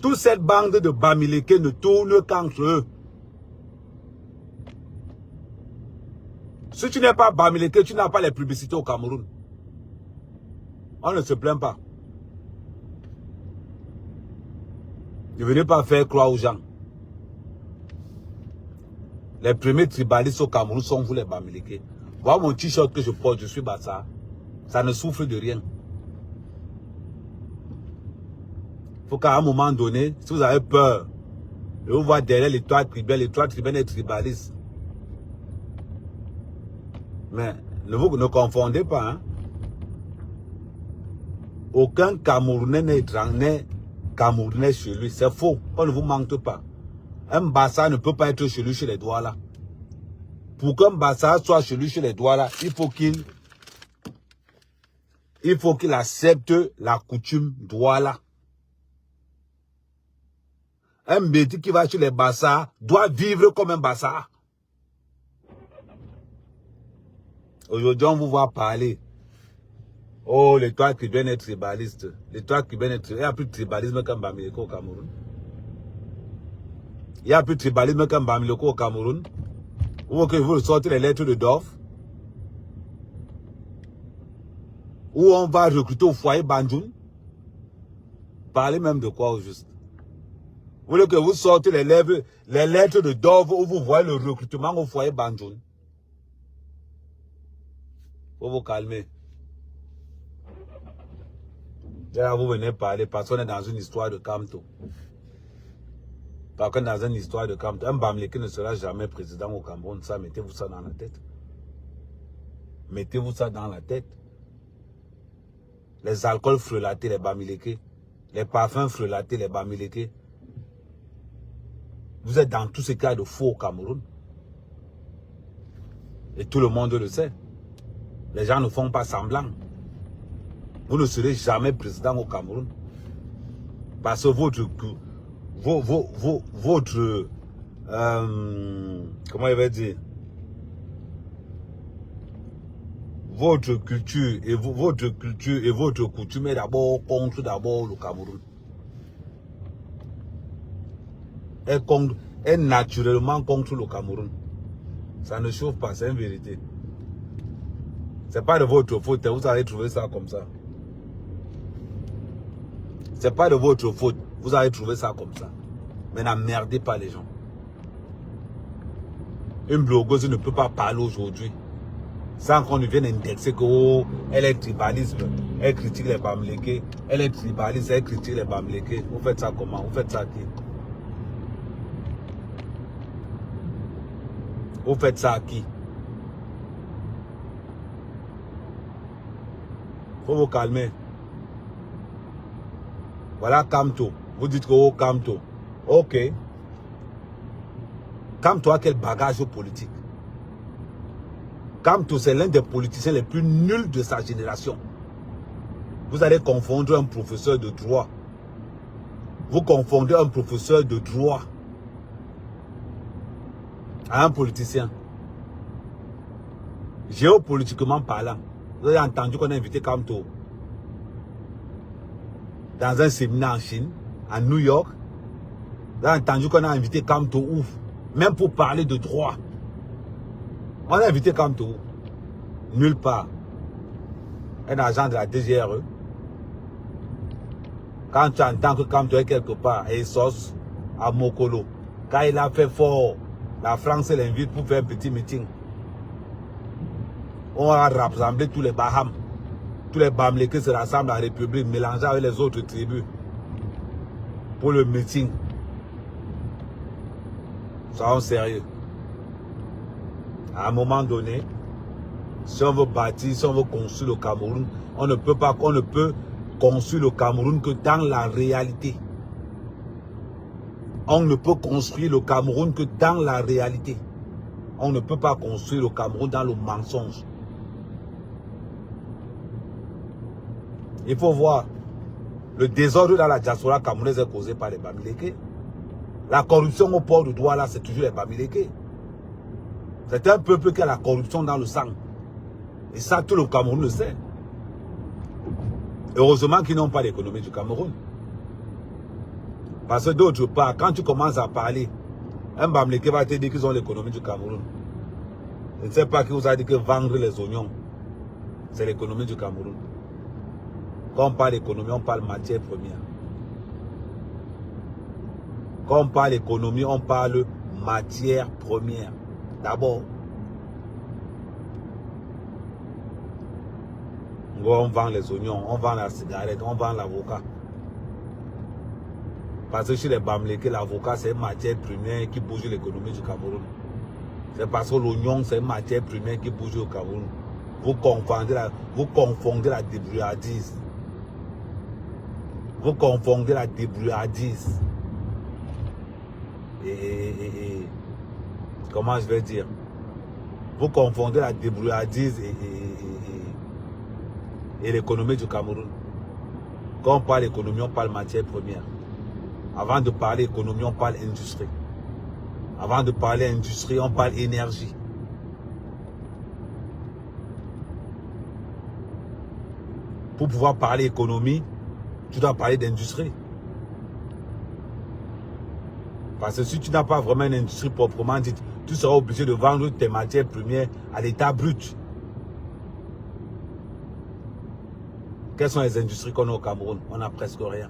Toute cette bande de Bamileke ne tourne qu'entre eux. Si tu n'es pas Bamileke, tu n'as pas les publicités au Cameroun. On ne se plaint pas. Ne venez pas faire croire aux gens. Les premiers tribalistes au Cameroun sont vous les Bamileke. Voilà mon t-shirt que je porte, je suis Bassa. Ça ne souffre de rien. Il faut qu'à un moment donné, si vous avez peur, de vous voir derrière les trois tribunaux et tribalistes. Mais ne confondez pas. Hein? Aucun Camerounais n'est Camerounais chez lui. C'est faux. On ne vous mente pas. Un Bassa ne peut pas être chez lui chez les Douala. Pour qu'un Bassa soit chez lui chez les Douala, il faut qu'il accepte la coutume Douala. Un Béti qui va chez les Bassa doit vivre comme un Bassa. Aujourd'hui, on vous voit parler. Oh, les trois tribunaux et tribalistes. Les trois tribunaux et tribalistes. Il n'y a plus de tribalisme qu'un Bamileke au Cameroun. Il n'y a plus de tribalisme qu'un Bamileke au Cameroun. Ou que vous sortez les lettres de Dorf. Où on va recruter au foyer Banjoun. Parlez même de quoi au juste. Vous voulez que vous sortez les lettres de Dorf où vous voyez le recrutement au foyer Banjoun. Faut vous calmer. Là, vous venez parler parce qu'on est dans une histoire de Kamto. Parce qu'on est dans une histoire de Kamto. Un Bamileke ne sera jamais président au Cameroun. Ça, mettez-vous ça dans la tête. Mettez-vous ça dans la tête. Les alcools frelatés, les Bamileke. Les parfums frelatés, les Bamileke. Vous êtes dans tout ce qu'il y a de faux au Cameroun. Et tout le monde le sait. Les gens ne font pas semblant. Vous ne serez jamais président au Cameroun. Parce que comment il va dire? Votre culture et votre coutume est d'abord contre le Cameroun. Est naturellement contre le Cameroun. Ça ne chauffe pas, c'est une vérité. C'est pas de votre faute, vous allez trouver ça comme ça. C'est pas de votre faute, vous allez trouver ça comme ça. Mais n'emmerdez pas les gens. Une blogueuse ne peut pas parler aujourd'hui sans qu'on ne vienne indexer que oh, elle est tribaliste, elle critique les Bamileke, elle est tribaliste, elle critique les Bamileke. Vous faites ça comment? Vous faites ça qui? Vous faites ça à qui? Faut vous calmer. Voilà Kamto. Vous dites que oh Kamto. Ok. Kamto a quel bagage politique? Kamto, c'est l'un des politiciens les plus nuls de sa génération. Vous allez confondre un professeur de droit. Vous confondez un professeur de droit à un politicien. Géopolitiquement parlant, vous avez entendu qu'on a invité Kamto dans un séminaire en Chine, à New York. Vous avez entendu qu'on a invité Kamto où? Même pour parler de droit. On a invité Kamto nulle part. Un agent de la DGRE. Quand tu entends que Kamto est quelque part, et il sauce à Mokolo. Quand il a fait fort, la France l'invite pour faire un petit meeting. On va rassembler tous les Bahamas. Tous les Bamileke se rassemblent à la République, mélangés avec les autres tribus. Pour le meeting. Soyons sérieux. À un moment donné, si on veut bâtir, si on veut construire le Cameroun, on ne peut construire le Cameroun que dans la réalité. On ne peut construire le Cameroun que dans la réalité. On ne peut pas construire le Cameroun dans le mensonge. Il faut voir, le désordre dans la diaspora camerounaise est causé par les Bamileke. La corruption au port de Douala, c'est toujours les Bamileke. C'est un peuple qui a la corruption dans le sang. Et ça, tout le Cameroun le sait. Heureusement qu'ils n'ont pas l'économie du Cameroun. Parce que d'autre part, quand tu commences à parler, un Bamileke va te dire qu'ils ont l'économie du Cameroun. Je ne sais pas qui vous a dit que vendre les oignons, c'est l'économie du Cameroun. Quand on parle d'économie, on parle matière première. Quand on parle économie, on parle matière première. D'abord, on vend les oignons, on vend la cigarette, on vend l'avocat. Parce que chez les Bamileke, l'avocat, c'est une matière première qui bouge l'économie du Cameroun. C'est parce que l'oignon, c'est une matière première qui bouge au Cameroun. Vous confondez la débrouillardise. Vous confondez la débrouillardise. Et comment je vais dire? Vous confondez la débrouillardise et l'économie du Cameroun. Quand on parle économie, on parle matière première. Avant de parler économie, on parle industrie. Avant de parler industrie, on parle énergie. Pour pouvoir parler économie, tu dois parler d'industrie. Parce que si tu n'as pas vraiment une industrie proprement dite, tu seras obligé de vendre tes matières premières à l'état brut. Quelles sont les industries qu'on a au Cameroun? On n'a presque rien.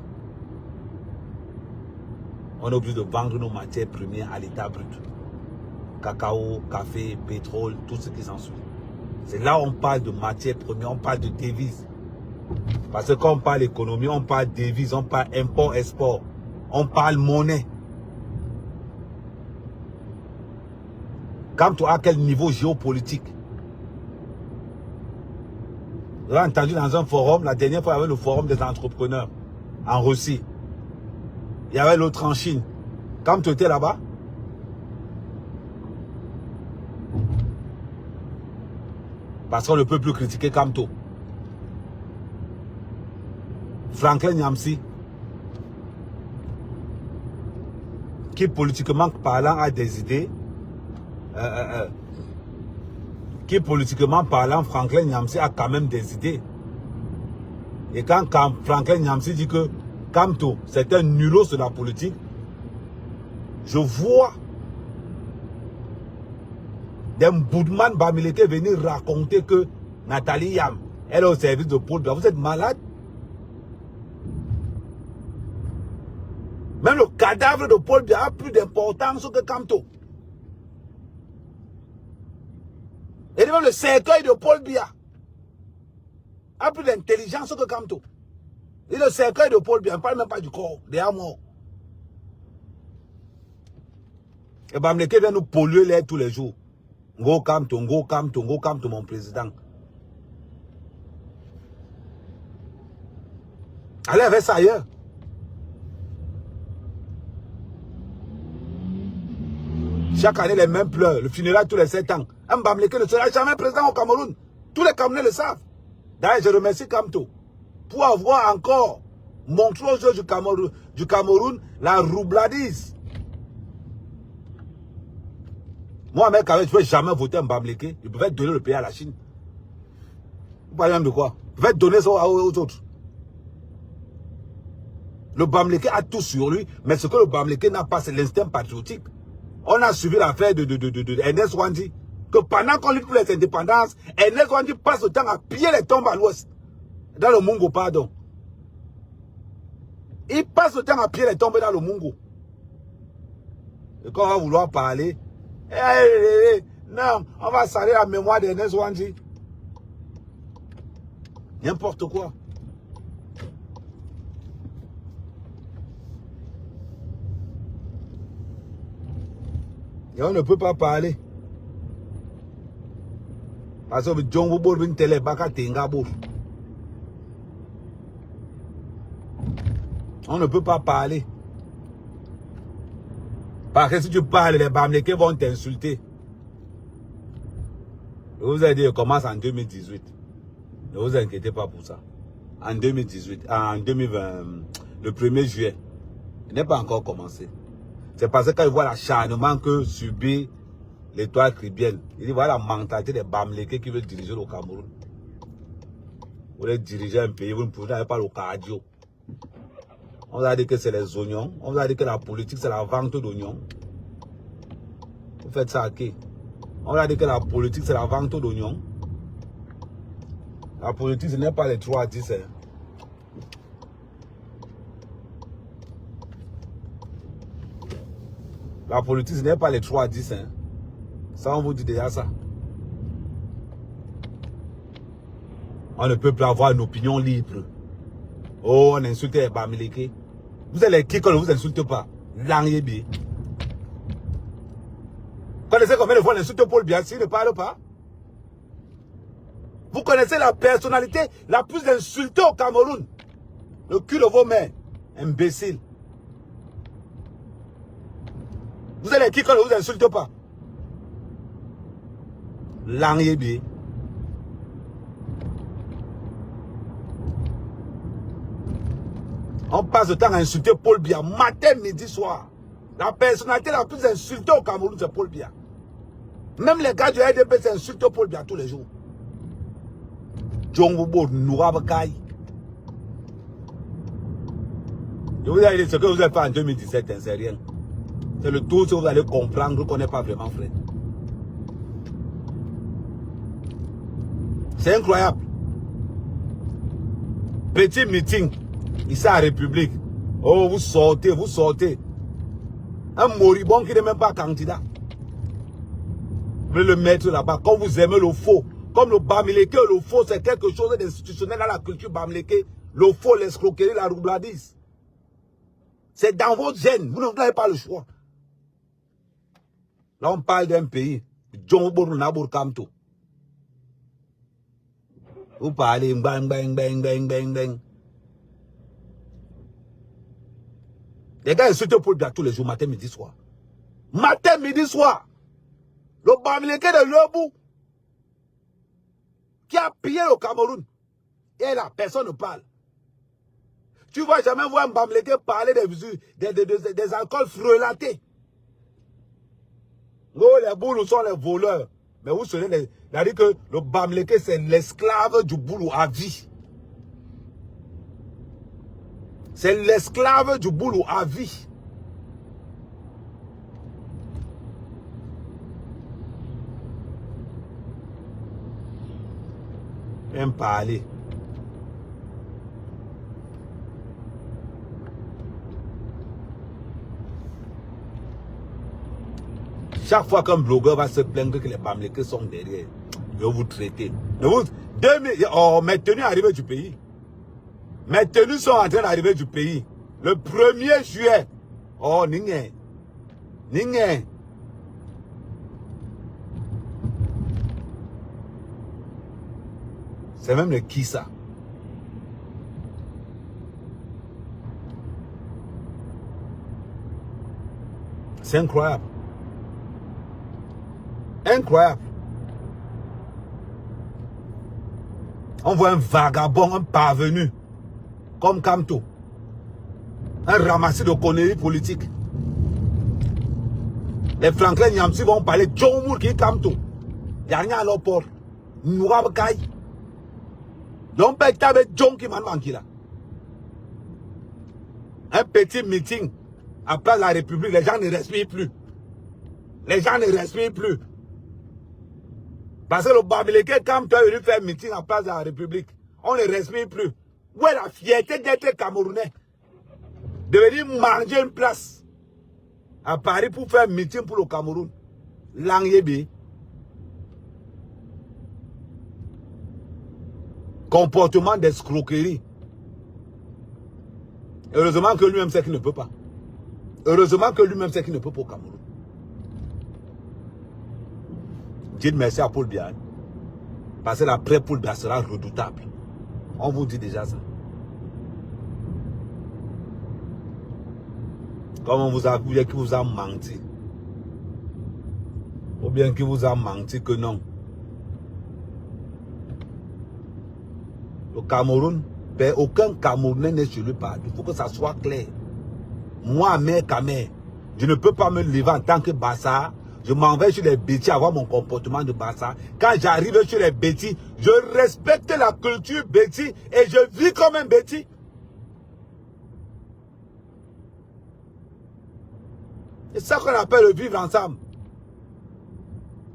On est obligé de vendre nos matières premières à l'état brut. Cacao, café, pétrole, tout ce qui s'ensuit. C'est là où on parle de matières premières, on parle de devises. Parce que quand on parle économie, on parle devises, on parle import-export, on parle monnaie. Quand tu as quel niveau géopolitique? Vous avez entendu dans un forum, la dernière fois, il y avait le forum des entrepreneurs en Russie. Il y avait l'autre en Chine. Quand tu étais là-bas, parce qu'on ne peut plus critiquer Kamto. Franklin Nyamsi, qui politiquement parlant a des idées, Franklin Nyamsi a quand même des idées. Et quand Franklin Nyamsi dit que Kamto, c'est un nulos de la politique, je vois des Boudman Bamileke venir raconter que Nathalie Yam, elle est au service de Paul Biya. Vous êtes malade? Même le cadavre de Paul Biya a plus d'importance que Kamto. Et même le cercueil de Paul Biya a plus d'intelligence que Kamto. Et le cercueil de Paul Biya, on ne parle même pas du corps, des mort. Et Bamileke vient nous polluer l'air tous les jours. Ngo Kamto, mon président. Allez avec ça ailleurs. Chaque année, les mêmes pleurs. Le funérail tous les 7 ans. Un Bamileke ne sera jamais président au Cameroun. Tous les Camerounais le savent. D'ailleurs, je remercie Kamto pour avoir encore montré aux jeux du Cameroun la roubladise. Moi, mec, je ne peux jamais voter un Bamileke. Je pouvais donner le pays à la Chine. Vous parlez même de quoi? Je vais donner ça aux autres. Le Bamileke a tout sur lui, mais ce que le Bamileke n'a pas, c'est l'instinct patriotique. On a suivi l'affaire de Ernest Wandi, que pendant qu'on lutte pour les indépendances, Ernest Wandi passe le temps à piller les tombes à l'ouest. Dans le Mungo, pardon. Il passe le temps à piller les tombes dans le Mungo. Et quand on va vouloir parler, non, on va salir la mémoire d'Ernest Wandi. N'importe quoi. Et on ne peut pas parler. Parce que John Wubor bin tele baka tengabo. On ne peut pas parler. Parce que si tu parles, les Bamileke vont t'insulter. Je vous ai dit, je commence en 2018. Ne vous inquiétez pas pour ça. En 2018, en 2020, le 1er juillet, il n'est pas encore commencé. C'est parce que quand il voit l'acharnement que subit l'étoile caribéenne, il voit la mentalité des Bamileke qui veulent diriger le Cameroun. Vous voulez diriger un pays, vous ne pouvez pas le cardio. vous a dit que c'est les oignons. On vous a dit que la politique, c'est la vente d'oignons. Vous faites ça à qui? On vous a dit que la politique, c'est la vente d'oignons. La politique, ce n'est pas les 3 à 10. Hein. La politique, ce n'est pas les 3 à 10. Hein. Ça, on vous dit déjà ça. On ne peut plus avoir une opinion libre. Oh, on insulte les Bamileke. Vous allez qui qu'on ne vous insulte pas? Langébi. Vous connaissez combien de fois on insulte Paul Biya s'il ne parle pas? Vous connaissez la personnalité la plus insultée au Cameroun? Le cul de vos mains. Imbécile. Vous allez qui qu'on ne vous insulte pas? Langébi. On passe le temps à insulter Paul Biya, matin, midi, soir. La personnalité la plus insultée au Cameroun, c'est Paul Biya. Même les gars du RDP s'insultent Paul Biya tous les jours. Je vous ai dit ce que vous avez fait en 2017, c'est rien. C'est le tout que vous allez comprendre qu'on n'est pas vraiment frère. C'est incroyable. Petit meeting. Ici à la République. Oh, vous sortez, vous sortez. Un moribond qui n'est même pas candidat. Vous voulez le mettre là-bas. Comme vous aimez le faux. Comme le Bamileke, le faux, c'est quelque chose d'institutionnel dans la culture Bamileke. Le faux, l'escroquerie, la roubladise. C'est dans votre gène. Vous n'avez pas le choix. Là, on parle d'un pays. Vous parlez bang, bang, bang, bang, bang, bang. Les gars insultent Paul Biya tous les jours, matin, midi, soir. Matin, midi, soir. Le Bamileke de Lebou, qui a pillé le Cameroun. Et là, personne ne parle. Tu ne vas jamais voir un Bamileke parler des alcools frelatés. Oh, les boulous sont les voleurs. Mais vous savez, c'est-à-dire que le Bamileke, c'est l'esclave du boulot à vie. C'est l'esclave du boulot à vie. Même parler. Chaque fois qu'un blogueur va se plaindre que les Bamileke sont derrière, je vais vous traiter. Oh, mes tenues arrivées du pays. Mes tenues sont en train d'arriver du pays. Le 1er juillet. Oh, Ningé. Ningé. C'est même le qui ça. C'est incroyable. Incroyable. On voit un vagabond, un parvenu. Comme Kamto. Un ramassis de conneries politiques. Les Franklin Yamsi vont parler de John Moore qui est Kamto. Il n'y a rien à leur port. Nouabakaï. Donc, il y a John qui m'a manqué là. Un petit meeting après la République, les gens ne respirent plus. Les gens ne respirent plus. Parce que le Bamileke, quand tu es venu faire un meeting en place de la République, on ne respire plus. Où est la fierté d'être Camerounais? De venir manger une place à Paris pour faire un meeting pour le Cameroun. Langébi. Comportement d'escroquerie. Heureusement que lui-même sait qu'il ne peut pas. Heureusement que lui-même sait qu'il ne peut pas au Cameroun. Dites merci à Paul Biya. Parce que l'après Paul Biya sera redoutable. On vous dit déjà ça. Comme on vous a dit qu'il vous a menti. Ou bien qu'il vous a menti que non. Le Cameroun, aucun Camerounais n'est chez lui partout. Il faut que ça soit clair. Moi, mère, je ne peux pas me lever en tant que Bassa. Je m'en vais chez les bêtis, avoir mon comportement de Bassa. Quand j'arrive chez les bêtis, je respecte la culture bêtis et je vis comme un bêtis. C'est ça qu'on appelle le vivre ensemble.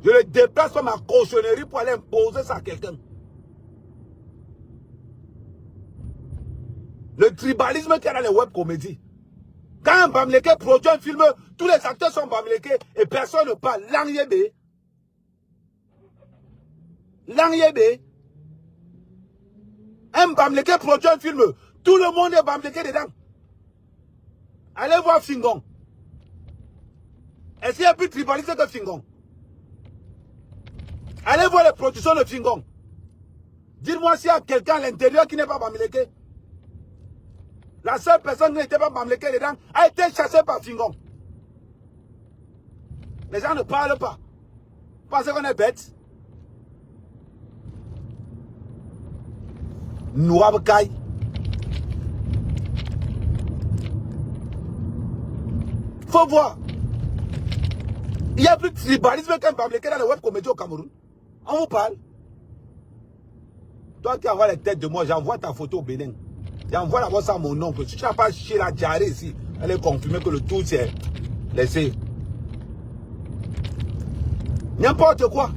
Je le déplace par ma cochonnerie pour aller imposer ça à quelqu'un. Le tribalisme qu'il y a dans les web comédies. Quand un Bamileke produit un film, tous les acteurs sont Bamileke et personne ne parle. Langyebe. Langyebe. Un Bamileke produit un film, tout le monde est Bamileke dedans. Allez voir Fingon. Est-ce qu'il y a plus tribaliste que Fingon? Allez voir les productions de Fingon. Dites-moi s'il y a quelqu'un à l'intérieur qui n'est pas Bamileke. La seule personne qui n'était pas Bamileke dedans a été chassée par Fingon. Les gens ne parlent pas. Parce qu'on est bête. Nouabkaï. Faut voir. Il y a plus de tribalisme qu'un Bamileke dans les web comédies au Cameroun. On vous parle. Toi qui envoies les têtes de moi, j'envoie ta photo au Bénin. J'envoie d'abord ça à mon oncle. Si tu n'as pas chier la diarrhée ici, elle est confirmée que le tout c'est laissé. N'importe quoi.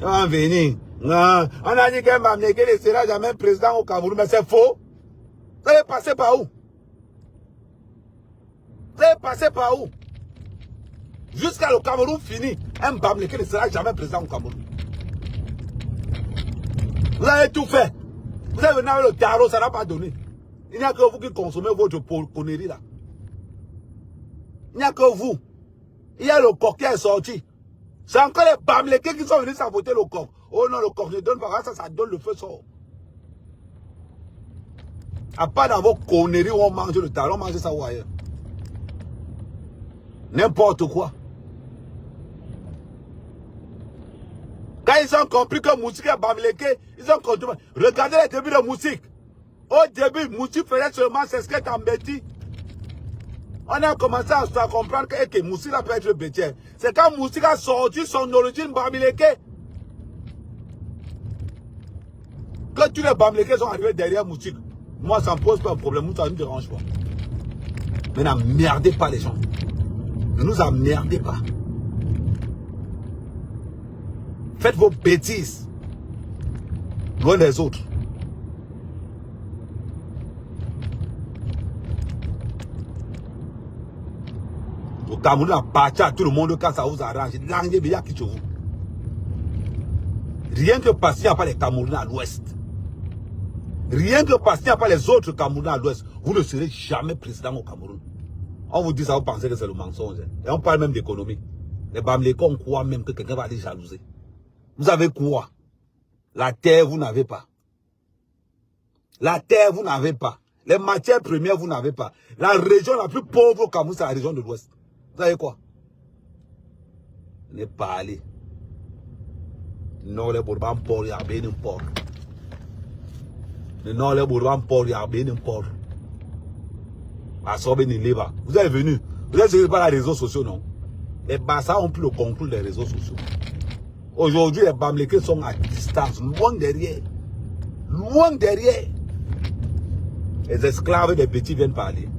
On va venir. On a dit qu'un Bamileke ne sera jamais président au Cameroun, mais c'est faux. Vous allez passer par où? Vous allez passer par où? Jusqu'à le Cameroun fini, un Bamileke ne sera jamais président au Cameroun. Vous avez tout fait. Vous avez venu avec le tarot, ça n'a pas donné. Il n'y a que vous qui consommez votre connerie là. Il n'y a que vous. Il y a le coq qui est sorti. C'est encore les Bamileke qui sont venus saboter le coq. Oh non, le coq ne donne pas ça donne le feu sort. À part dans vos conneries où on mange le tarot, on mange ça ou ailleurs. N'importe quoi. Quand ils ont compris que Moustique est Bamileke, ils ont compris. Regardez les débuts de Moustique. Au début, Moustique faisait seulement ce qu'est en bêtise. On a commencé à comprendre que Moustique peut être bêtise. C'est quand Moustique a sorti son origine Bamileke que tous les Bamileke sont arrivés derrière Moustique. Moi, ça ne me pose pas un problème, ça ne me dérange pas. Mais n'emmerdez pas les gens. Ne nous emmerdez pas. Faites vos bêtises. Loin des autres. Au Cameroun, à partir à tout le monde quand ça vous arrange. Rien que parce qu'il n'y a pas les Camerounais à l'ouest. Rien que parce qu'il n'y a pas les autres Camerounais à l'ouest. Vous ne serez jamais président au Cameroun. On vous dit ça, vous pensez que c'est le mensonge. Et on parle même d'économie. Les Bamileke, on croit même que quelqu'un va aller jalouser. Vous avez quoi? La terre, vous n'avez pas. La terre, vous n'avez pas. Les matières premières, vous n'avez pas. La région la plus pauvre au Cameroun, c'est la région de l'Ouest. Vous savez quoi? Ne pas aller. Non, les Bourbons pour y avoir n'importe. Non, les Bourbons pour y avoir n'importe. Vous êtes venus. Vous êtes venus par les réseaux sociaux, non? Les Bassa ont pris le contrôle des réseaux sociaux. Aujourd'hui, les Bamileke sont à distance, loin derrière. Loin derrière. Les esclaves des petits viennent parler.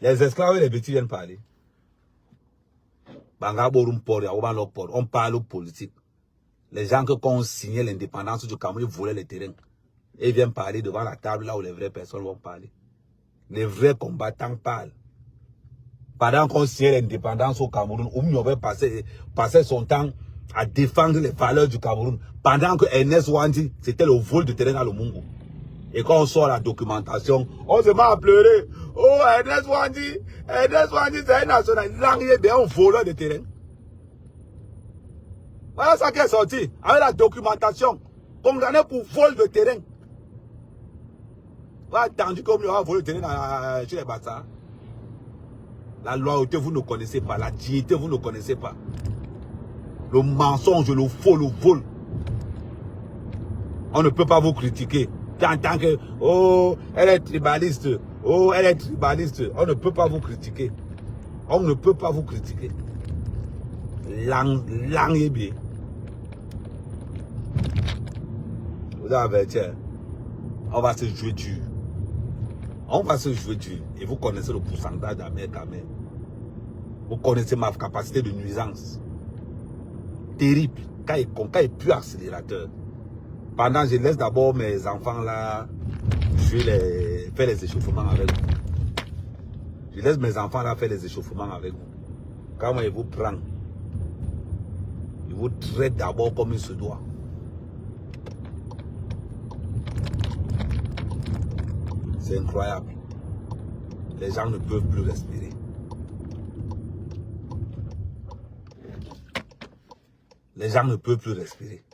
Les esclaves des petits viennent parler. On parle politique. Les gens qui ont signé l'indépendance du Cameroun voulaient les terrains. Et ils viennent parler devant la table là où les vraies personnes vont parler. Les vrais combattants parlent. Pendant qu'on signait l'indépendance au Cameroun, on avait passé son temps à défendre les valeurs du Cameroun. Pendant que Ernest Wandi, c'était le vol de terrain dans le Mungu. Et quand on sort la documentation, on se met à pleurer. Oh, Ernest Wandi, c'est un national. Il est un voleur de terrain. Voilà ça qui est sorti. Avec la documentation, condamné pour vol de terrain. Vous avez attendu comme il va voler de terrain chez les Bassa. La loyauté, vous ne connaissez pas. La dignité, vous ne connaissez pas. Le mensonge, le faux, le vol. On ne peut pas vous critiquer. En tant que, oh, elle est tribaliste. Oh, elle est tribaliste. On ne peut pas vous critiquer. On ne peut pas vous critiquer. Lang Vous avez dit, on va se jouer dur. On va se jouer dur. Et vous connaissez le pourcentage d'Américains. Vous connaissez ma capacité de nuisance. Terrible. Quand il pue accélérateur. Pendant, je laisse d'abord mes enfants là, je vais faire les échauffements avec vous. Je laisse mes enfants là faire les échauffements avec vous. Quand il vous prend, il vous traite d'abord comme il se doit. C'est incroyable. Les gens ne peuvent plus respirer. Les gens ne peuvent plus respirer.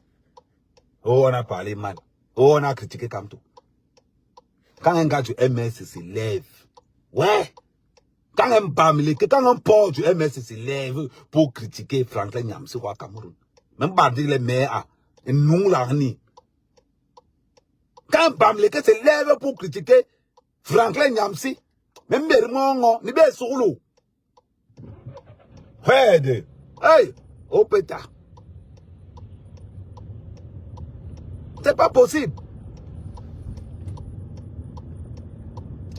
Oh, on a parlé mal. Oh, on a critiqué Kamto. Quand un gars du MS se lève, ouais. Quand un Bamileke, quand un port du MS se lève pour critiquer Franklin Nyamsi au Cameroun. Même pas dire les maires, nous l'arni. Quand un Bamileke se lève pour critiquer Franklin Nyamsi, même Bermongo, ni bien solo. Hey, oh pétard. C'est pas possible.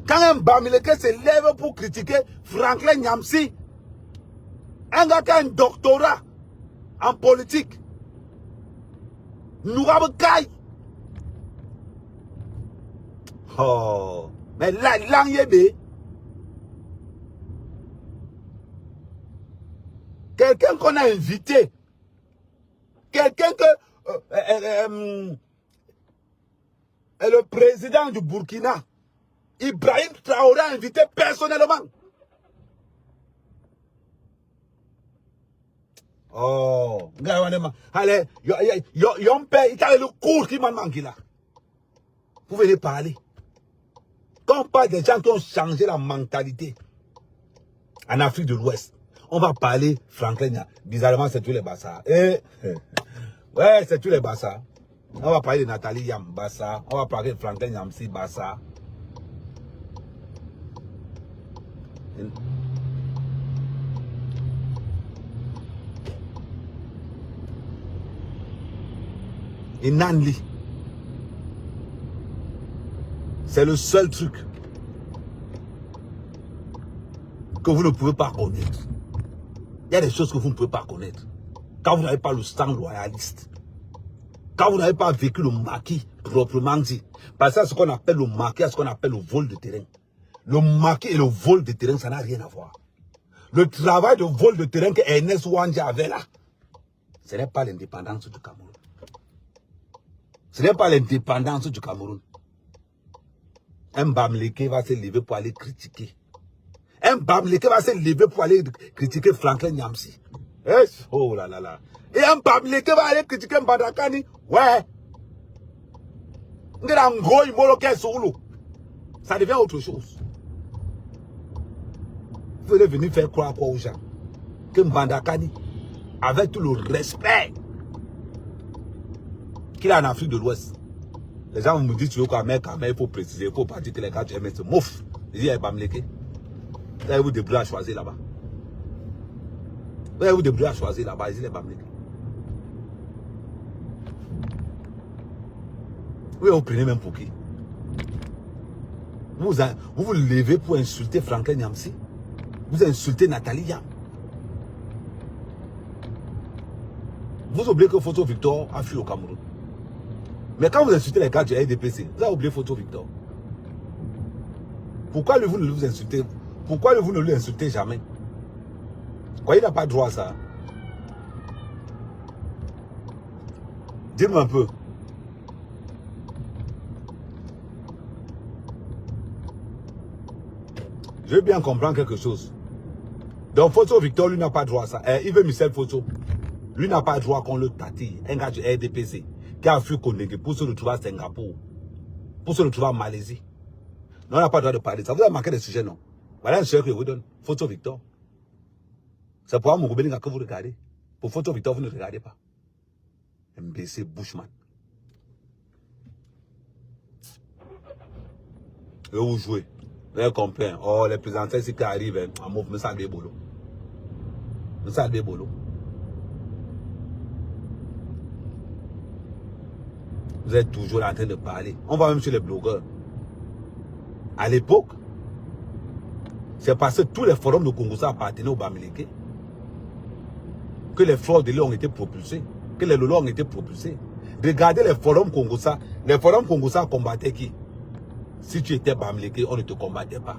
Quand un Bamileke se lève pour critiquer Franklin Nyamsi, un gars qui a un doctorat en politique, nous avons caille. Oh, mais là, quelqu'un qu'on a invité, quelqu'un que le président du Burkina, Ibrahim Traoré, a invité personnellement. Oh, allez, yon père, il a le cours qui m'a manqué là. Vous venez parler. Quand on parle des gens qui ont changé la mentalité en Afrique de l'Ouest, on va parler Franklin. Bizarrement, c'est tous les bassards. Ouais, c'est tous les bassards. On va parler de Nathalie Yam, Bassa. On va parler de Franklin Nyamsi, Bassa. Et Nanli. C'est le seul truc que vous ne pouvez pas connaître. Il y a des choses que vous ne pouvez pas connaître. Quand vous n'avez pas le sang loyaliste. Quand vous n'avez pas vécu le maquis proprement dit. Parce que ce qu'on appelle le maquis, ce qu'on appelle le vol de terrain. Le maquis et le vol de terrain, ça n'a rien à voir. Le travail de vol de terrain que Ernest Ouandji avait là, ce n'est pas l'indépendance du Cameroun. Ce n'est pas l'indépendance du Cameroun. Un Bamileke va se lever pour aller critiquer. Un Bamileke va se lever pour aller critiquer Franklin Nyamsi. Oh là là là. Et un Bamileke va aller critiquer Mbandakani. Ouais. Ça devient autre chose. Vous allez venir faire croire quoi aux gens? Que Mbandakani, avec tout le respect qu'il a en Afrique de l'Ouest, les gens me disent qu'il faut préciser, il faut pas dire que les gars du MS mouf. Ils disent Bamileke. Vous allez vous débrouiller à choisir là-bas. Vous allez vous débrouiller à choisir là-bas, ils disent les Bamileke. Oui, vous prenez même pour qui? Vous vous levez pour insulter Franklin Nyamsi. Vous insultez Nathalie Yam. Vous oubliez que Photo Victor a fui au Cameroun. Mais quand vous insultez les gars du RDPC, vous avez oublié Photo Victor. Pourquoi vous ne vous insultez? Pourquoi vous ne lui insultez jamais? Quoi, il n'a pas droit à ça? Dis-moi un peu. Je veux bien comprendre quelque chose. Donc, Photo Victor, lui n'a pas droit à ça. Il veut Michel Photo. Lui n'a pas droit qu'on le tatille. Un gars du RDPC qui a fui Kondégué pour se retrouver à Singapour, pour se retrouver en Malaisie. Non, on n'a pas le droit de parler de ça. Vous avez marqué des sujets, non? Voilà un sujet que je vous donne. Photo Victor. C'est pour moi que vous regardez. Pour Photo Victor, vous ne regardez pas. MBC Bushman. Et vous jouez. Vous comprenez. Oh, les présenteurs ici qui arrivent, en mouvement, ça des bolos. Ça des bolos. Vous êtes toujours en train de parler. On va même sur les blogueurs. À l'époque, c'est parce que tous les forums de Congossa appartenaient au Bamileke que les fraudes de l'eau ont été propulsés, que les lolos ont été propulsés. Regardez les forums Congossa. Les forums Congossa combattaient qui? Si tu étais Bamileke, on ne te combattait pas.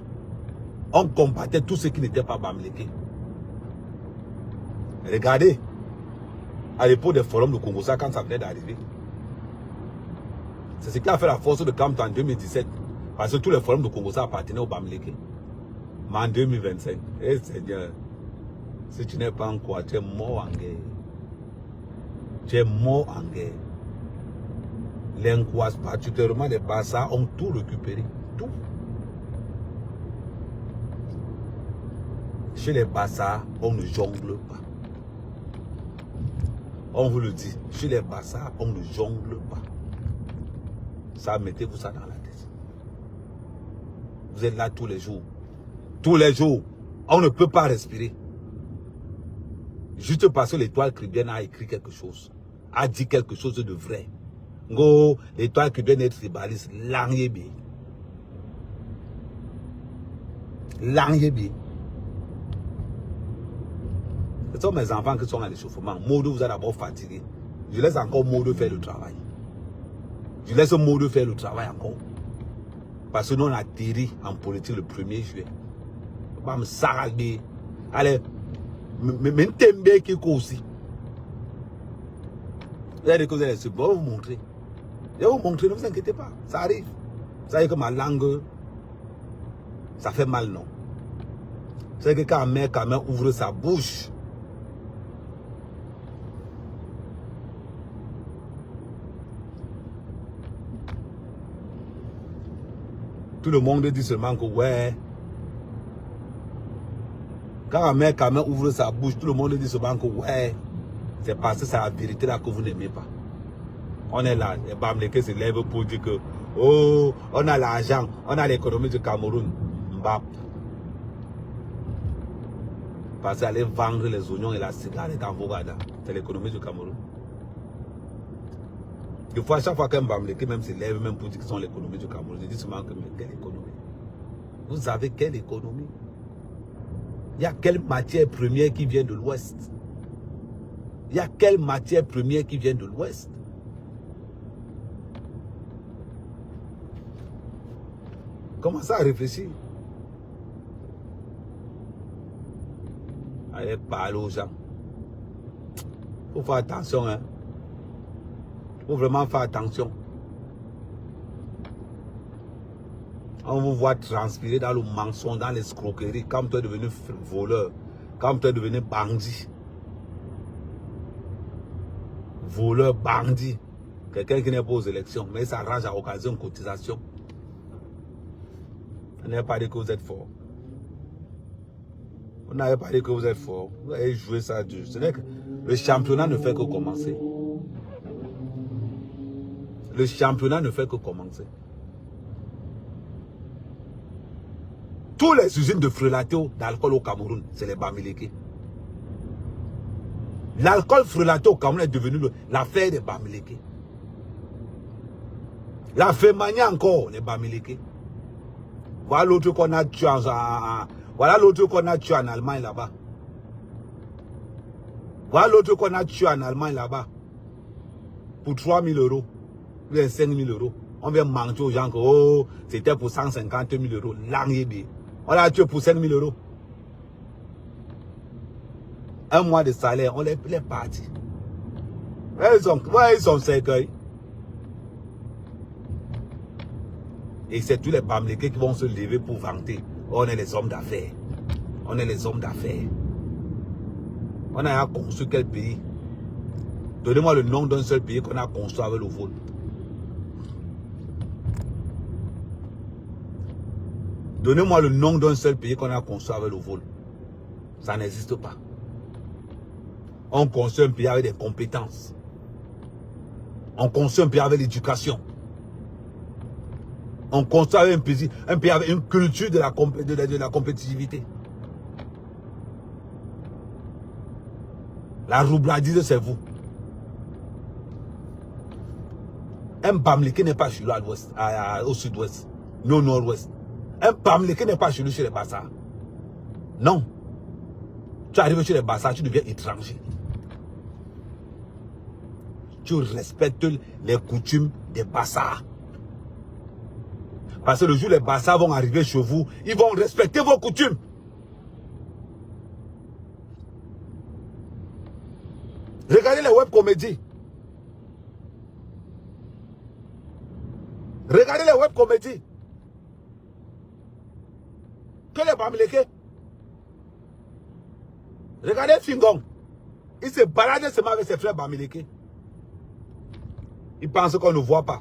On combattait tous ceux qui n'étaient pas Bamileke. Regardez, à l'époque des forums de Congossa, quand ça venait d'arriver, c'est ce qui a fait la force de Camp en 2017. Parce que tous les forums de Congossa appartenaient au Bamileke. Mais en 2025, eh Seigneur, si tu n'es pas en quoi, tu es mort en guerre. Tu es mort en guerre. Les Nkwas, particulièrement les Bassa, ont tout récupéré. Tout. Chez les Bassa, on ne jongle pas. On vous le dit. Chez les Bassa, on ne jongle pas. Ça, mettez-vous ça dans la tête. Vous êtes là tous les jours. Tous les jours. On ne peut pas respirer. Juste parce que l'étoile chrétienne a écrit quelque chose. A dit quelque chose de vrai. Ngo, l'étoile chrétienne est tribaliste. L'angébi. L'angébi. Ce sont mes enfants qui sont à l'échauffement. Modo vous a d'abord fatigué. Je laisse encore Modo faire le travail. Je laisse Modo faire le travail encore. Parce que nous on a atterri en politique le 1er juillet. Bam Saragbe. Allez, mais Tembe qui aussi. Vous allez que vous allez se vous montrer. Je vais vous montrer, ne vous inquiétez pas. Ça arrive. Vous savez que ma langue, ça fait mal, non? Vous savez que quand un mec ouvre sa bouche, tout le monde dit seulement que ouais. Quand un mec ouvre sa bouche, tout le monde dit seulement que ouais. C'est parce que c'est la vérité là que vous n'aimez pas. On est là, les Bamileke se lèvent pour dire que oh, on a l'argent, on a l'économie du Cameroun. Mbap. Parce qu'aller vendre les oignons et la cigarette en Vogada, c'est l'économie du Cameroun. Des fois, chaque fois qu'un Bamileke même se lève, même pour dire qu'ils sont l'économie du Cameroun, je dis seulement que mais quelle économie? Vous avez quelle économie? Il y a quelle matière première qui vient de l'Ouest? Il y a quelle matière première qui vient de l'Ouest? Commencez à réfléchir. Allez parler aux gens. Il faut faire attention. Hein. Il faut vraiment faire attention. On vous voit transpirer dans le mensonge, dans l'escroquerie, comme tu es devenu voleur, comme tu es devenu bandit. Voleur, bandit. Quelqu'un qui n'est pas aux élections, mais ça arrange à occasion de cotisation. On n'avait pas dit que vous êtes fort. On n'avait pas dit que vous êtes fort. Vous avez joué ça dur. Ce n'est que le championnat ne fait que commencer. Le championnat ne fait que commencer. Toutes les usines de frelato d'alcool au Cameroun, c'est les Bamileke. L'alcool frelato au Cameroun est devenu l'affaire des Bamileke. La Femania encore, les Bamileke. Voilà l'autre qu'on a tué voilà l'autre qu'on a tué en Allemagne là-bas. Voilà l'autre qu'on a tué en Allemagne là-bas. Pour 3 000 €. Ou 5 000 €. On vient mentir aux gens que oh, c'était pour 150 000 €. L'angébi. On l'a tué pour 5 000 €. Un mois de salaire, on les parti. Ils sont cercueils. Et c'est tous les Bamileke qui vont se lever pour vanter. On est les hommes d'affaires. On est les hommes d'affaires. On a construit quel pays? Donnez-moi le nom d'un seul pays qu'on a construit avec le vol. Donnez-moi le nom d'un seul pays qu'on a construit avec le vol. Ça n'existe pas. On construit un pays avec des compétences. On construit un pays avec l'éducation. On construit un pays avec une culture de la compétitivité. La roubladise, c'est vous. Un Bamileke n'est pas chez lui à l'ouest, au sud-ouest, ni au nord-ouest. Un Bamileke n'est pas chez lui chez les Bassa. Non. Tu arrives chez les Bassa, tu deviens étranger. Tu respectes les coutumes des Bassa. Parce que le jour où les Bassa vont arriver chez vous, ils vont respecter vos coutumes. Regardez les web comédies. Regardez les web comédies. Que les Bamileke. Regardez Fingong. Il se balade seulement avec ses frères Bamileke. Il pense qu'on ne voit pas.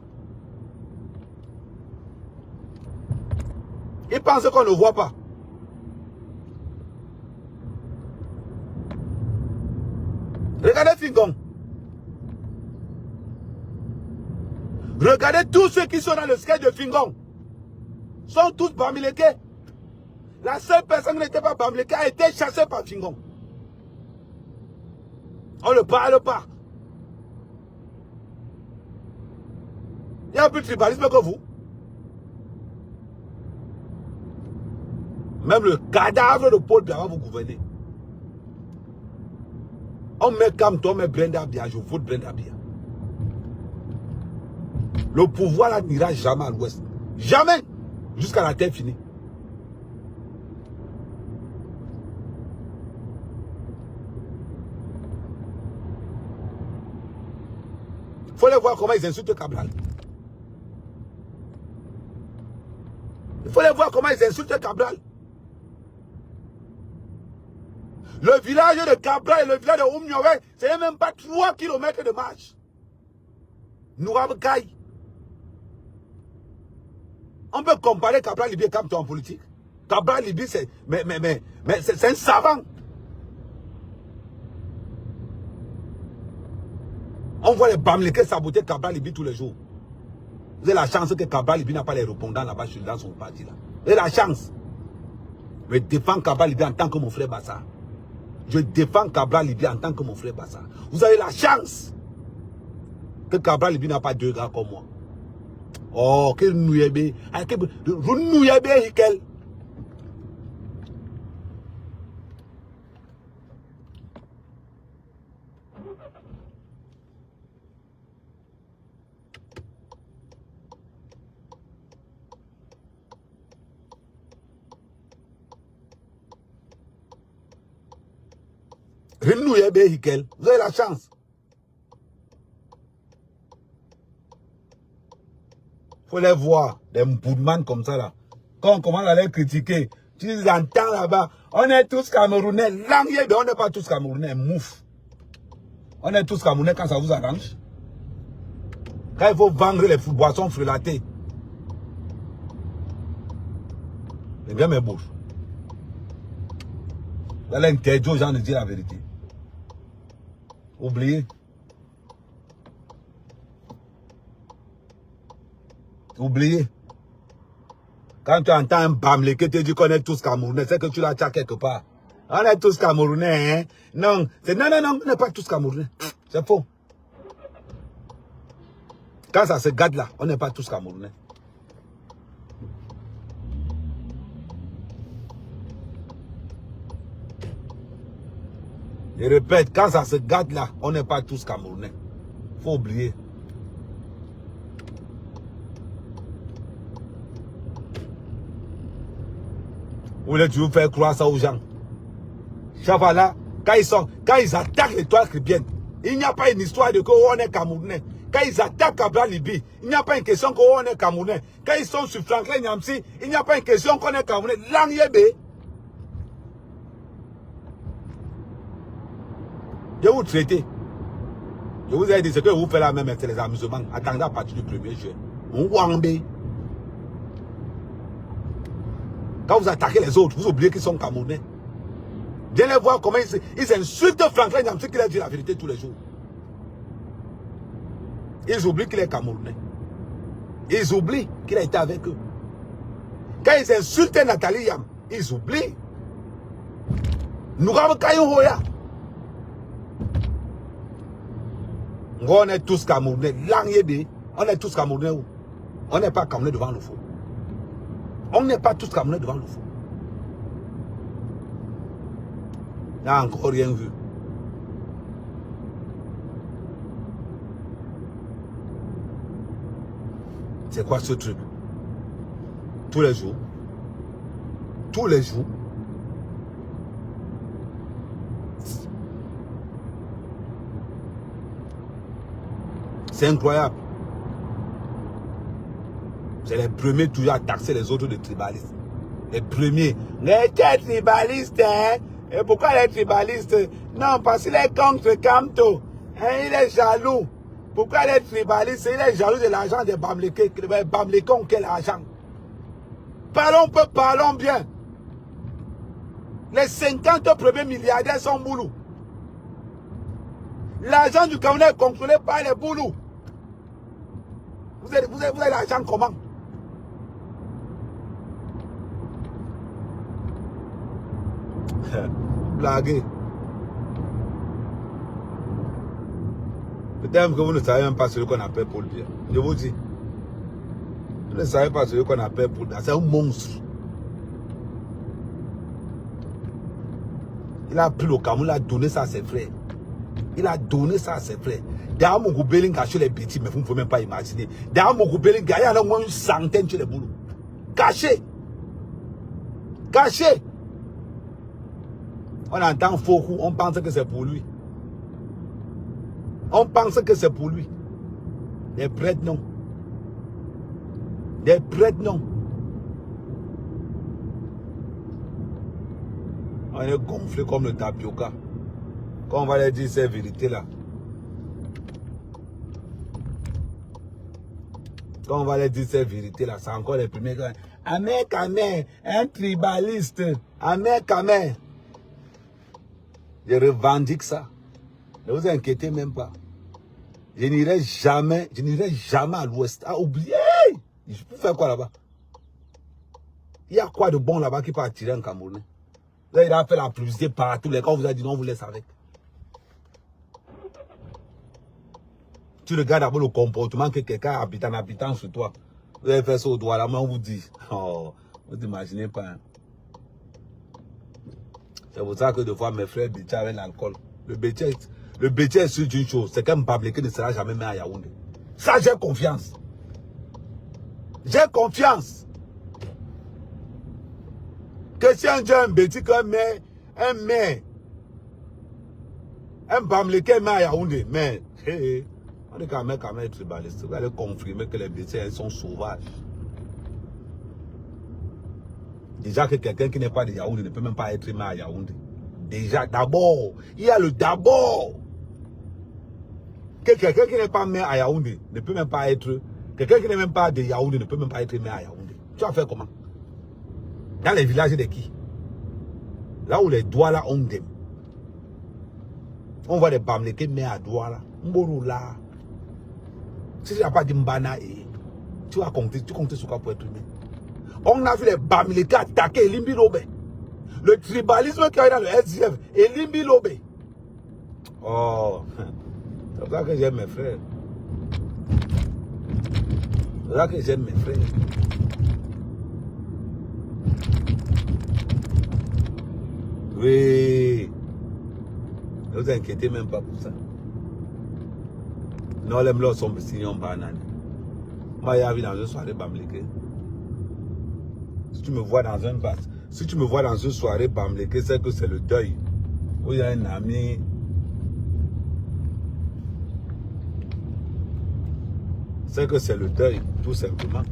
Il pense qu'on ne voit pas. Regardez Fingong. Regardez tous ceux qui sont dans le sketch de Fingong. Sont tous Bamileke. La seule personne qui n'était pas Bamileke a été chassée par Fingong. On ne parle pas. Il y a plus de tribalisme que vous. Même le cadavre de Paul Biya va vous gouverner. On met comme toi, on met Brenda Biya, je vote Brenda Biya. Le pouvoir là n'ira jamais à l'ouest. Jamais. Jusqu'à la terre finie. Il faut les voir comment ils insultent Cabral. Il faut les voir comment ils insultent Cabral. Le village de Cabral et le village de Oumniové, c'est même pas 3 km de marche. Nourabkaï. On peut comparer Cabral Libye et Kamto en politique. Cabral Libye, c'est c'est un savant. On voit les Bamileke saboter Cabral Libye tous les jours. Vous avez la chance que Cabral Libye n'a pas les répondants là-bas dans son parti là. Vous avez la chance. Je défends Cabral Libye en tant que mon frère Bassa. Je défends Cabral Libye en tant que mon frère Bassa. Vous avez la chance que Cabral Libye n'a pas 2 gars comme moi. Oh, quel nouyébé. Vous nouyébé, Hikel. Vous avez la chance. Faut les voir, des mpoudman comme ça là. Quand on commence à les critiquer, tu les entends là-bas. On est tous Camerounais. Langue, on n'est pas tous Camerounais. Mouf. On est tous Camerounais quand ça vous arrange. Quand il faut vendre les boissons frelatées. C'est bien mes bouches. Vous allez interdire aux gens de dire la vérité. Oubliez. Oubliez. Quand tu entends un Bamileke te dit qu'on est tous Camerounais, c'est que tu l'as quelque part. On est tous Camerounais, hein? Non, non, on n'est pas tous Camerounais. C'est faux. Quand ça se gâte là, on n'est pas tous Camerounais. Je répète, quand ça se gâte là, on n'est pas tous Camerounais. Faut oublier. Vous voulez toujours faire croire ça aux gens. Chavala, quand ils attaquent l'étoile chrétienne, il n'y a pas une histoire de qu'on est Camerounais. Quand ils attaquent Cabral Libye, il n'y a pas une question qu'on est Camerounais. Quand ils sont sur Franklin Nyamsi, il n'y a pas une question qu'on est Camerounais. Langyebe. Je vous traiter. Je vous ai dit ce que vous faites là même, c'est les amusements. Attendez à partir du 1er juillet. On Wangbe. Quand vous attaquez les autres, vous oubliez qu'ils sont Camerounais. Viens les voir comment ils insultent Franklin Nyamsi qui a dit la vérité tous les jours. Ils oublient qu'il est Camerounais. Ils oublient qu'il a été avec eux. Quand ils insultent Nathalie Yam, ils oublient. Nous avons Kayohoya. On est tous Camerounais. Langyebe. On est tous Camerounais où? On n'est pas Camerounais devant le feu. On n'est pas tous Camerounais devant le feu. Il n'a encore rien vu. C'est quoi ce truc? Tous les jours. Tous les jours. C'est incroyable. C'est les premiers toujours à taxer les autres de tribalistes. Les premiers. Les tribalistes, hein? Et pourquoi les tribalistes? Non, parce qu'il est contre Kamto. Hein, il est jaloux. Pourquoi il est tribaliste? Il est jaloux de l'argent des Bamlékés. Les Bamlékés ont quel argent? Parlons peu, parlons bien. Les 50 premiers milliardaires sont boulous. L'argent du Cameroun est contrôlé par les boulous. Vous avez l'argent comment? Blaguez. Peut-être que vous ne savez même pas ce qu'on appelle Paul Biya. Je vous dis. Vous ne savez pas ce qu'on appelle Paul Biya. C'est un monstre. Il a pris le Cameroun, il a donné ça à ses frères. Il a donné ça à ses frères. Derrière mon groupe Bellinga, chez les petits, mais vous ne pouvez même pas imaginer. Derrière mon groupe Bellinga, il y a au moins une centaine chez les boulots. Caché. Caché. On entend faux coup, on pense que c'est pour lui. On pense que c'est pour lui. Les prêtres, non. Les prêtres, non. On est gonflé comme le tapioca. Quand on va leur dire ces vérités-là. Quand on va leur dire ces vérités-là, c'est encore les premiers. Amen, Kamer, un tribaliste. Amen, Kamer. Je revendique ça. Ne vous inquiétez même pas. Je n'irai jamais à l'ouest. Ah, oubliez! Je peux faire quoi là-bas? Il y a quoi de bon là-bas qui peut attirer un Camerounais? Là, il a fait la publicité partout. Les gars, on vous a dit non, on vous laisse avec. Tu regardes d'abord le comportement que quelqu'un habite en habitant sur toi. Vous avez fait ça au doigt là, mais on vous dit. Oh, vous n'imaginez pas. Hein. C'est pour ça que des fois mes frères bétiers avec l'alcool. Le bétier est sûr d'une chose, c'est qu'un Bamléké ne sera jamais mis à Yaoundé. Ça, j'ai confiance. J'ai confiance. Que si un jeune bétier comme un Bamléké met à Yaoundé, mais on est quand même tribaliste. Vous allez confirmer que les bétiers sont sauvages. Déjà que quelqu'un qui n'est pas de Yaoundé ne peut même pas être mis à Yaoundé. Déjà, d'abord, il y a le d'abord. Que quelqu'un qui n'est pas mis à Yaoundé ne peut même pas être. Quelqu'un qui n'est même pas de Yaoundé ne peut même pas être mis à Yaoundé. Tu vas faire comment? Dans les villages de qui? Là où les Douala ont des. On voit des Bamlékés mis à Douala. Mboroula. Si tu n'as pas dit Mbana, tu vas compter sur quoi pour être humain? On a vu les Bamlékés attaquer Elimbi Lobe. Le tribalisme qui est dans le SDF, Elimbi Lobe. Oh, c'est pour ça que j'aime mes frères. C'est pour ça que j'aime mes frères. Oui. Ne vous inquiétez même pas pour ça. Non, les mlos sont signés en banane. Moi, j'ai vu dans une soirée Bamléké. Si tu me vois dans une soirée Bamléké, c'est que c'est le deuil. Où il y a un ami. C'est que c'est le deuil, tout simplement.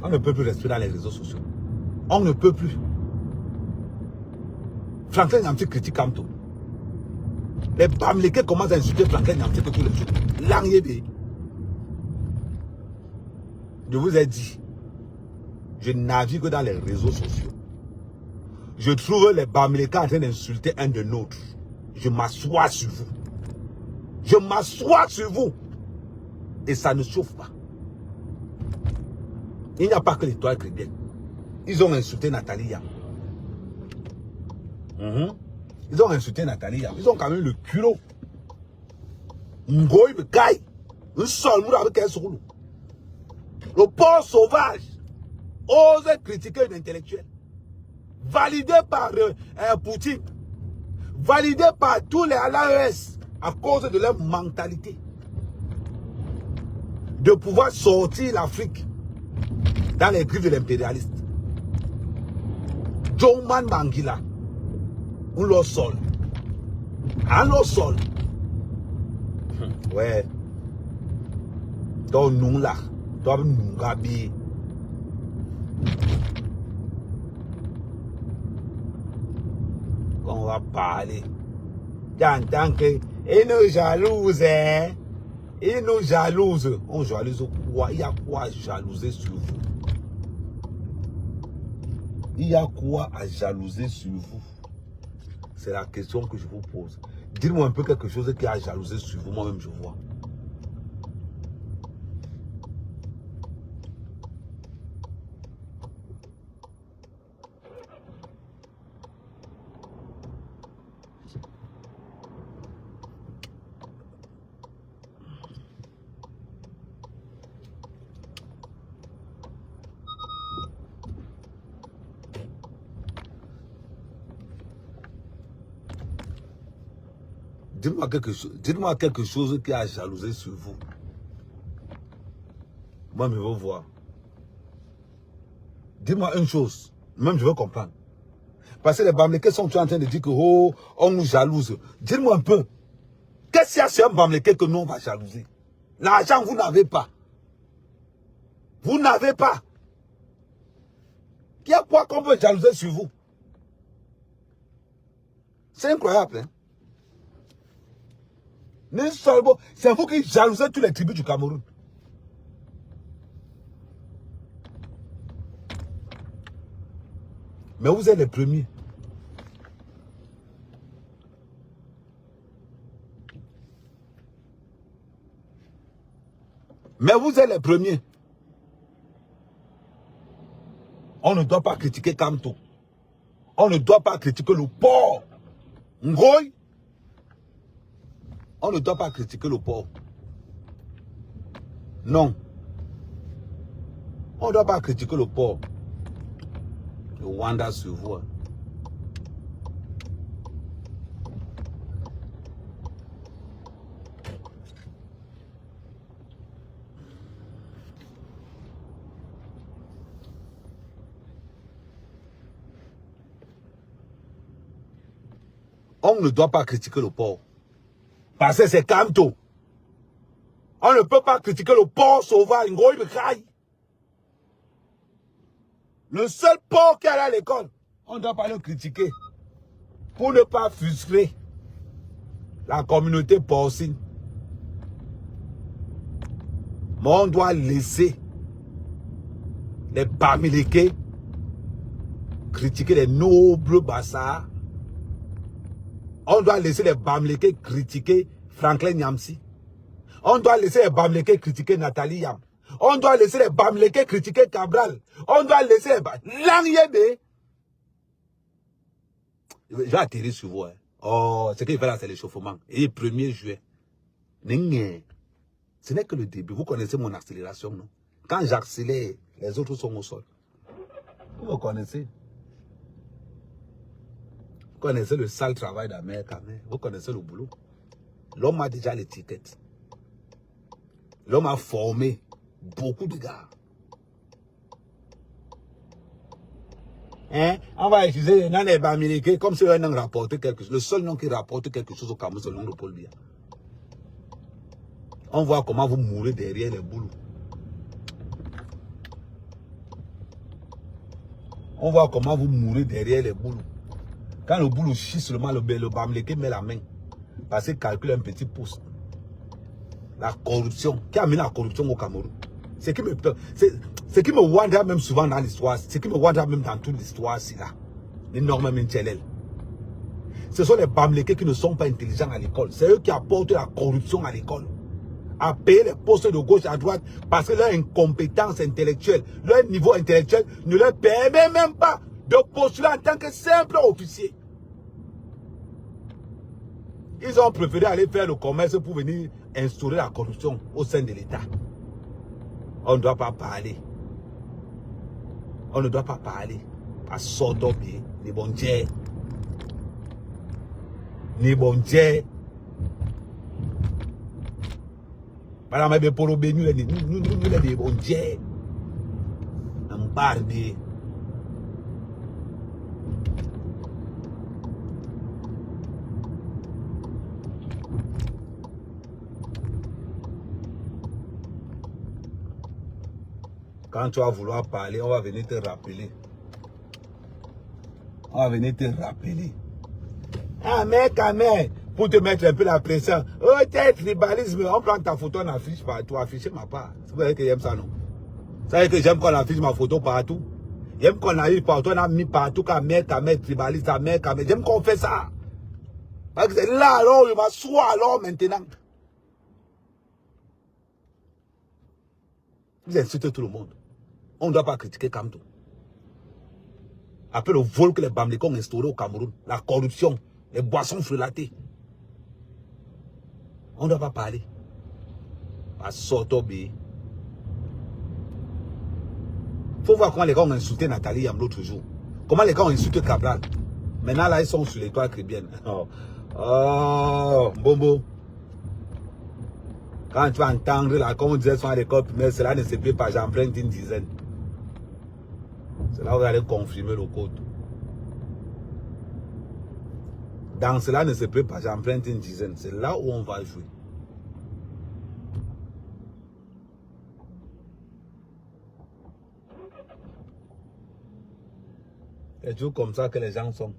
On ne peut plus rester dans les réseaux sociaux. On ne peut plus. Franklin Nyamti critique Kamto. Les Bamlékés commencent à insulter Franklin Nyamti tous les jours. L'Angébé. Je vous ai dit, je navigue dans les réseaux sociaux. Je trouve les Bamlékés en train d'insulter un de nôtres. Je m'assois sur vous. Je m'assois sur vous. Et ça ne chauffe pas. Il n'y a pas que l'étoile chrétienne. Ils ont insulté Nathalie Yam. Ils ont insulté Nathalie Yam. Ils ont quand même le culot. Ngoï me caille. Un seul mot avec un seul. Le porc sauvage ose critiquer une intellectuelle. Validé par Poutine. Validé par tous les ALAES à cause de leur mentalité. De pouvoir sortir l'Afrique dans les griffes de l'impérialiste. Joman Mangila. On l'a sol. On l'a sol. Ouais. Donc nous là. Donc nous gabi. On va parler. Tant que ils nous jalousent, hein. Ils nous jalousent. On jalouse quoi? Il y a quoi à jalouser sur vous? Il y a quoi à jalouser sur vous? C'est la question que je vous pose. Dites-moi un peu quelque chose qui a jalousé sur vous. Moi-même, je vois. Dites-moi quelque chose qui a jalousé sur vous. Moi, je veux voir. Dites-moi une chose. Même je veux comprendre. Parce que les Bamlékés sont en train de dire que oh, on nous jalouse. Dites-moi un peu. Qu'est-ce qu'il y a sur un Bamléké que nous on va jalouser? L'argent, vous n'avez pas. Vous n'avez pas. Il y a quoi qu'on peut jalouser sur vous? C'est incroyable, hein? C'est vous qui jalousez tous les tribus du Cameroun. Mais vous êtes les premiers. Mais vous êtes les premiers. On ne doit pas critiquer Kamto. On ne doit pas critiquer le porc. Ngoï. On ne doit pas critiquer le porc. Non. On ne doit pas critiquer le porc. Le Rwanda se voit. On ne doit pas critiquer le porc. Parce que c'est Kamto. On ne peut pas critiquer le porc sauvage. Le seul porc qui est à l'école, on ne doit pas le critiquer. Pour ne pas frustrer la communauté porcine. Mais on doit laisser les Bamileke critiquer les nobles Bassards. On doit laisser les Bamileke critiquer Franklin Nyamsi. On doit laisser les Bamileke critiquer Nathalie Yam. On doit laisser les Bamileke critiquer Cabral. On doit laisser les Langyebe. Je vais atterrir sur vous. Hein. Oh, ce qu'il fait là, c'est l'échauffement. Et le 1er juillet. Ce n'est que le début. Vous connaissez mon accélération, non? Quand j'accélère, les autres sont au sol. Vous connaissez. Vous connaissez le sale travail d'Amérique. Vous connaissez le boulot. L'homme a déjà l'étiquette. L'homme a formé beaucoup de gars. Hein? On va utiliser le nom des Bamileke comme si on rapporté quelque chose. Le seul nom qui rapporte quelque chose au Cameroun, c'est le nom de Paul Biya. On voit comment vous mourrez derrière les boulots. On voit comment vous mourrez derrière les boulots. Quand le boulot chie seulement, le Bamileke met la main. Parce qu'il calcule un petit pouce. La corruption. Qui a amené la corruption au Cameroun? Ce qui me wonder même souvent dans l'histoire. Ce qui me wonder même dans toute l'histoire, c'est là. Énormément tchelel. Ce sont les Bamileke qui ne sont pas intelligents à l'école. C'est eux qui apportent la corruption à l'école. à payer les postes de gauche à droite parce que leur incompétence intellectuelle, leur niveau intellectuel ne leur permet même pas de postuler en tant que simple officier. Ils ont préféré aller faire le commerce pour venir instaurer la corruption au sein de l'État. On ne doit pas parler. On ne doit pas parler à Sotobi, ni bon Dieu. Ni bon Dieu. Madame Ebe Polo Be, nous les bon Dieu. Un barbe. Quand tu vas vouloir parler, on va venir te rappeler. On va venir te rappeler. Ah mec, pour te mettre un peu la pression. Oh, t'es tribalisme. On prend ta photo, on affiche partout. Afficher ma part. Vous voyez que j'aime ça, non? Vous savez que j'aime qu'on affiche ma photo partout. J'aime qu'on a eu partout, on a mis partout qu'à mettre, tribaliste, à mettre. J'aime qu'on fait ça. Parce que c'est là, alors, je m'assois alors maintenant. Vous insultez tout le monde. On ne doit pas critiquer Kamto. Après le vol que les Bamlékons ont instauré au Cameroun, la corruption, les boissons frelatées. On ne doit pas parler. À Sotobi. Il faut voir comment les gars ont insulté Nathalie Yam l'autre jour. Comment les gars ont insulté Cabral. Maintenant là, ils sont sur l'étoile chrétienne. Oh, Bombo. Quand tu vas entendre là, comme on disait sur l'école primaire, cela ne se peut pas, j'emprunte une dizaine. C'est là où vous allez confirmer le code. Dans cela ne se peut pas, j'emprunte une dizaine. C'est là où on va jouer. C'est toujours comme ça que les gens sont.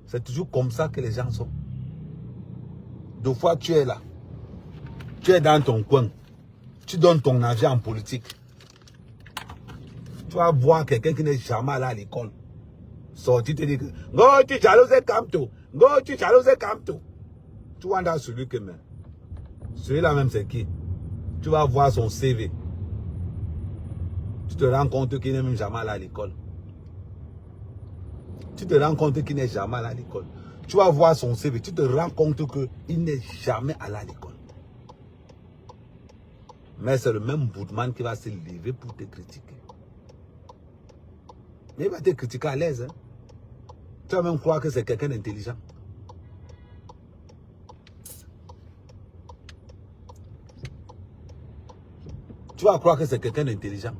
C'est toujours comme ça que les gens sont. Deux fois tu es là. Tu es dans ton coin. Tu donnes ton avis en politique. Tu vas voir quelqu'un qui n'est jamais allé à l'école. Sorti te dit que go tu jalouse Kamto. Go tu jalouse Kamto. Tu vois dans celui que même. Celui-là même c'est qui? Tu vas voir son CV. Tu te rends compte qu'il n'est même jamais allé à l'école. Tu te rends compte qu'il n'est jamais allé à l'école. Tu vas voir son CV. Tu te rends compte qu'il n'est jamais allé à l'école. Mais c'est le même Boudman qui va se lever pour te critiquer. Mais il va te critiquer à l'aise. Hein? Tu vas même croire que c'est quelqu'un d'intelligent. Tu vas croire que c'est quelqu'un d'intelligent.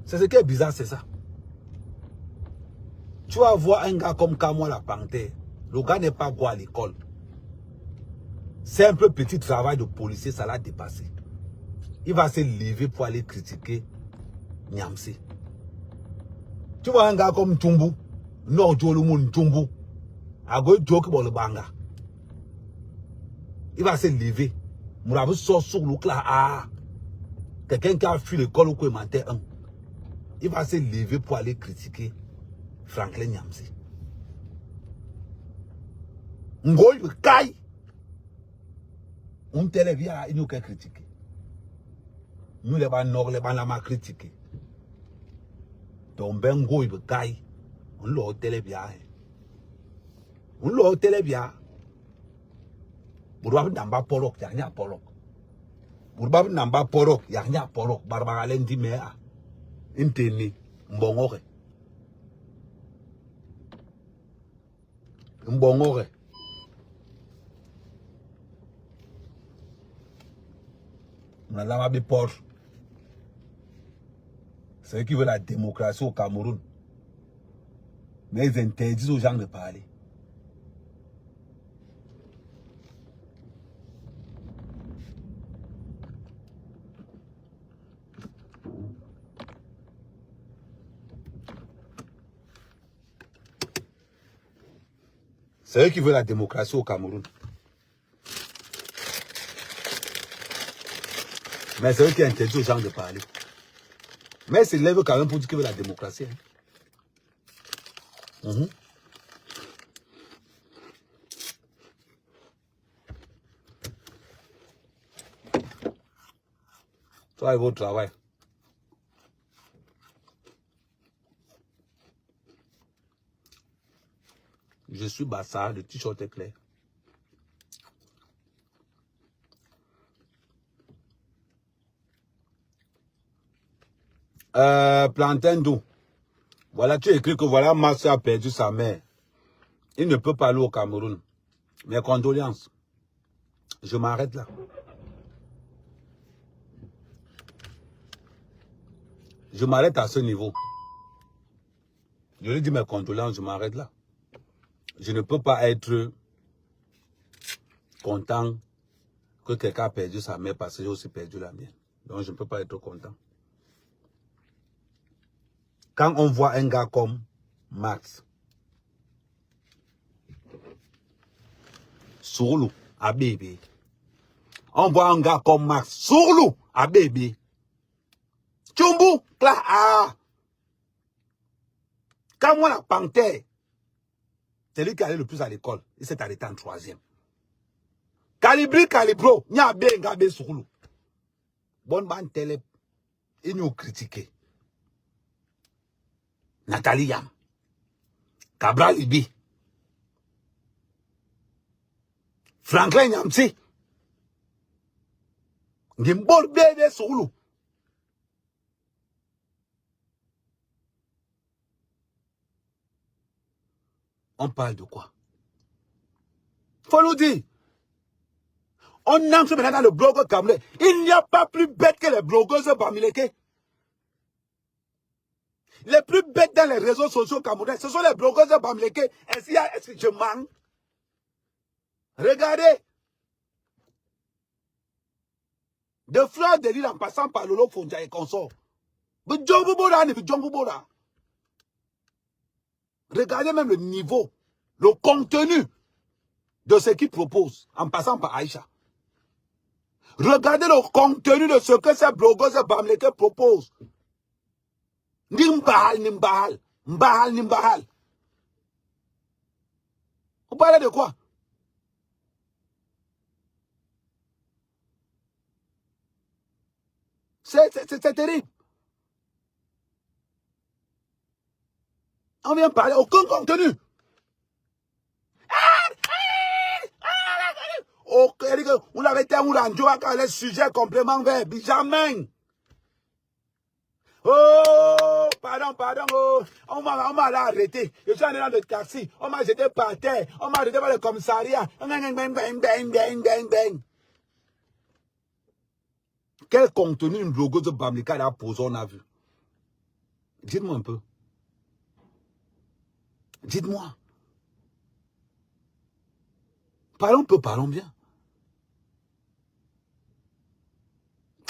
C'est ce qui est bizarre, c'est ça. Tu vas voir un gars comme Kamwa la Panthère. Le gars n'est pas quoi à l'école. Simple petit travail de policier, ça l'a dépassé. Il va se lever pour aller critiquer Nyamsi. Tu vois un gars comme Tumbu. Non, Jolumun Tumbu. Agoy joke pour le banga. Il va se lever. Mourabu sort sur le là. Ah. Quelqu'un qui a fui l'école au commentaire 1. Il va se lever pour aller critiquer Franklin Nyamsi. Ngoy Kai. On télévia, il nous a critiqué. Nous les banors, les banama critiqué. Donc ben Ngoy Kai. On l'a télévia. On l'a télévia. Bourba n'amba porok, y'a rien porok. Bourba n'amba porok, y'a rien porok. Barbara Lendi mea. Inteni, mbongore. Mbongore. N'allama bi por. C'est eux qui veulent la démocratie au Cameroun. Mais ils interdisent aux gens de parler. C'est eux qui veulent la démocratie au Cameroun. Mais c'est eux qui interdisent aux gens de parler. Mais ils se lèvent quand même pour dire que la démocratie. Hein. Soyez au travail. Je suis Bassa, le t-shirt est clair. Plantain d'eau. Voilà, tu écris que voilà, Marseille a perdu sa mère. Il ne peut pas aller au Cameroun. Mes condoléances. Je m'arrête là. Je m'arrête à ce niveau. Je lui dis mes condoléances, je m'arrête là. Je ne peux pas être content que quelqu'un a perdu sa mère parce que j'ai aussi perdu la mienne. Donc je ne peux pas être content. Quand on voit un gars comme Max, Sourlou, à bébé. On voit un gars comme Max, Sourlou, à bébé. Tchumbu, là, ah. Quand moi la panthère, c'est lui qui allait le plus à l'école. Il s'est arrêté en 3e. Calibri, calibro, n'y a bien un gars, Sourlou. Bonne bande télé, ils nous critiquent. Nathalie Yam, Cabral Ibi, Franklin Yamsi, Gimbol Bébé Soulou. On parle de quoi? Faut nous dire. On entre maintenant dans le blogueur camerounais. Il n'y a pas plus bête que les blogueuses bamileke. Les plus bêtes dans les réseaux sociaux camerounais, ce sont les blogueuses bamileke. Est-ce que je mens? Regardez. De Fleur de Lille en passant par Lolo Fondia et consort. Regardez même le niveau, le contenu de ce qu'il propose en passant par Aïcha. Regardez le contenu de ce que ces blogueuses bamileke proposent. Nimbahal, Nimbahal, Mbahal, Nimbahal. Vous parlez de quoi? C'est terrible. On vient parler, aucun contenu. On l'avait été un quand les sujets complément vers jamais. Oh, pardon, oh. On m'a arrêté. Je suis allé dans le taxi. On m'a jeté par terre. On m'a arrêté par le commissariat. Quel contenu une blogueuse de Bamileke a posé, on a vu? Dites-moi un peu. Dites-moi. Parlons peu, parlons bien.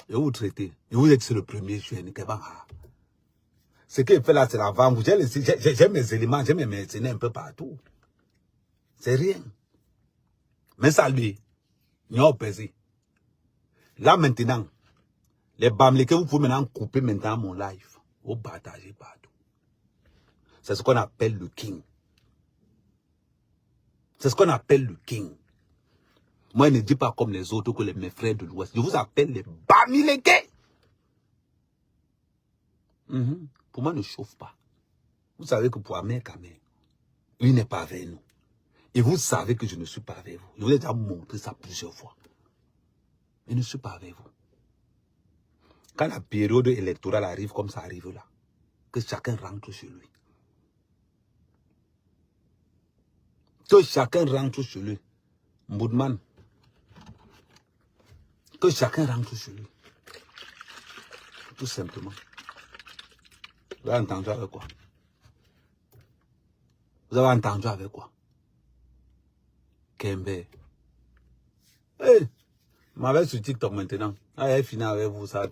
Et vous traitez. Et vous êtes sur le 1er juillet. Ce qu'il fait là, c'est la vente. J'ai mes éléments, j'ai mes mercenaires un peu partout. C'est rien. Mais ça, lui, il a pesé. Là, maintenant, les Bamileke, vous pouvez maintenant couper maintenant mon live. Vous partagez partout. C'est ce qu'on appelle le king. C'est ce qu'on appelle le king. Moi, je ne dis pas comme les autres que mes frères de l'Ouest. Je vous appelle les Bamileke. Pour moi, ne chauffe pas. Vous savez que pour Amer Kamel, il n'est pas avec nous. Et vous savez que je ne suis pas avec vous. Je vous ai déjà montré ça plusieurs fois. Je ne suis pas avec vous. Quand la période électorale arrive comme ça arrive là, que chacun rentre chez lui. Que chacun rentre chez lui. Mboudman. Que chacun rentre chez lui. Tout simplement. Vous avez entendu avec quoi? Vous avez entendu avec quoi? Kembe. Hey, m'avait sur TikTok maintenant. Ah, elle finit avec vous ça.